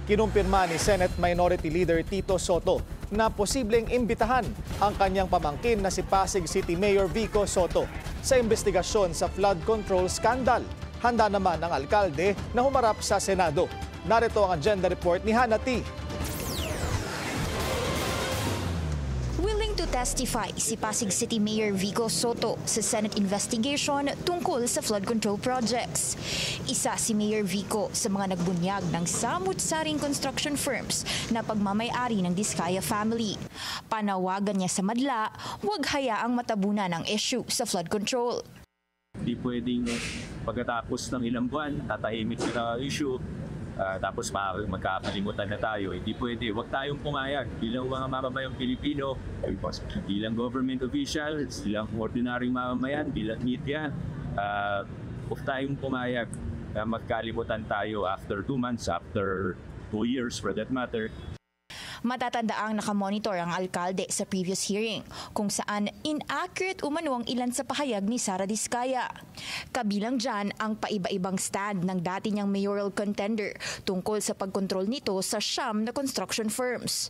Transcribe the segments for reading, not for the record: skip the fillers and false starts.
Kinumpirma ni Senate Minority Leader Tito Soto na posibleng imbitahan ang kanyang pamangkin na si Pasig City Mayor Vico Soto sa investigasyon sa flood control scandal. Handa naman ang alkalde na humarap sa Senado. Narito ang agenda report ni Hannah T. Willing to testify si Pasig City Mayor Vico Soto sa Senate investigation tungkol sa flood control projects. Isa si Mayor Vico sa mga nagbunyag ng samut-saring construction firms na pagmamay-ari ng Diskaya family. Panawagan niya sa madla, huwag hayaang matabunan ang issue sa flood control. Hindi pwedeng pagkatapos ng ilang buwan, tatahimik na issue. Tapos magkakalimutan na tayo. Hindi pwede. Huwag tayong pumayag bilang mga mamamayang Pilipino, bilang government officials, bilang ordinaryong mamamayan, bilang media. Huwag tayong pumayag na magkalimutan tayo after 2 months, after 2 years for that matter. Matatandaang nakamonitor ang alkalde sa previous hearing kung saan inaccurate umano ang ilan sa pahayag ni Sara Diskaya. Kabilang dyan ang paiba-ibang stand ng dati niyang mayoral contender tungkol sa pagkontrol nito sa siyam na construction firms.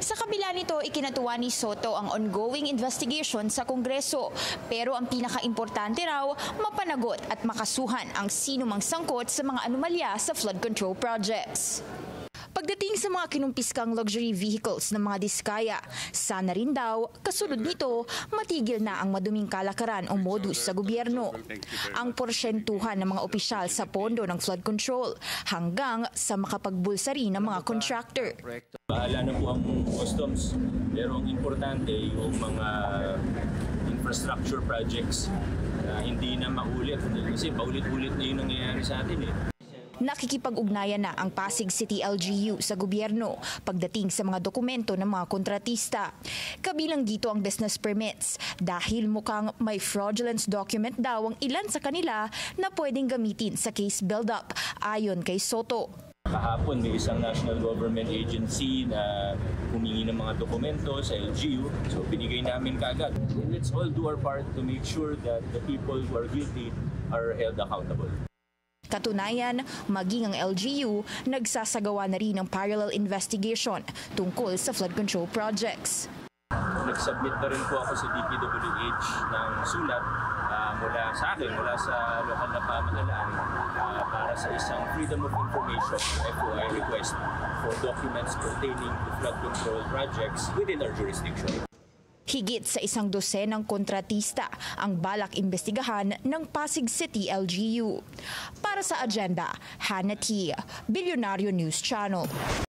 Sa kabila nito, ikinatuwa ni Soto ang ongoing investigation sa Kongreso. Pero ang pinaka-importante raw, mapanagot at makasuhan ang sinumang sangkot sa mga anomalya sa flood control projects. Pagdating sa mga kinumpiskang luxury vehicles ng mga Diskaya, sana rin daw, kasunod nito, matigil na ang maduming kalakaran o modus sa gobyerno. Ang porsyentuhan ng mga opisyal sa pondo ng flood control hanggang sa makapagbulsa rin ng mga contractor. Bahala na po ang customs, pero ang importante yung mga infrastructure projects na hindi na maulit. Kasi paulit-ulit na yung nangyayari sa atin eh. Nakikipag-ugnayan na ang Pasig City LGU sa gobyerno pagdating sa mga dokumento ng mga kontratista. Kabilang dito ang business permits dahil mukhang may fraudulence document daw ang ilan sa kanila na pwedeng gamitin sa case build-up ayon kay Soto. Kahapon may isang national government agency na humingi ng mga dokumento sa LGU. So binigay namin kagad. Let's all do our part to make sure that the people who are guilty are held accountable. Katunayan, maging ang LGU, nagsasagawa na rin ng parallel investigation tungkol sa flood control projects. Nag-submit na rin po ako sa DPWH ng sulat mula sa akin, mula sa lokal na pamahalaan para sa isang Freedom of Information FOI request for documents pertaining to flood control projects within our jurisdiction. Higit sa 100 kontratista ang balak imbestigahan ng Pasig City LGU. Para sa agenda, Hannah T, Bilyonaryo News Channel.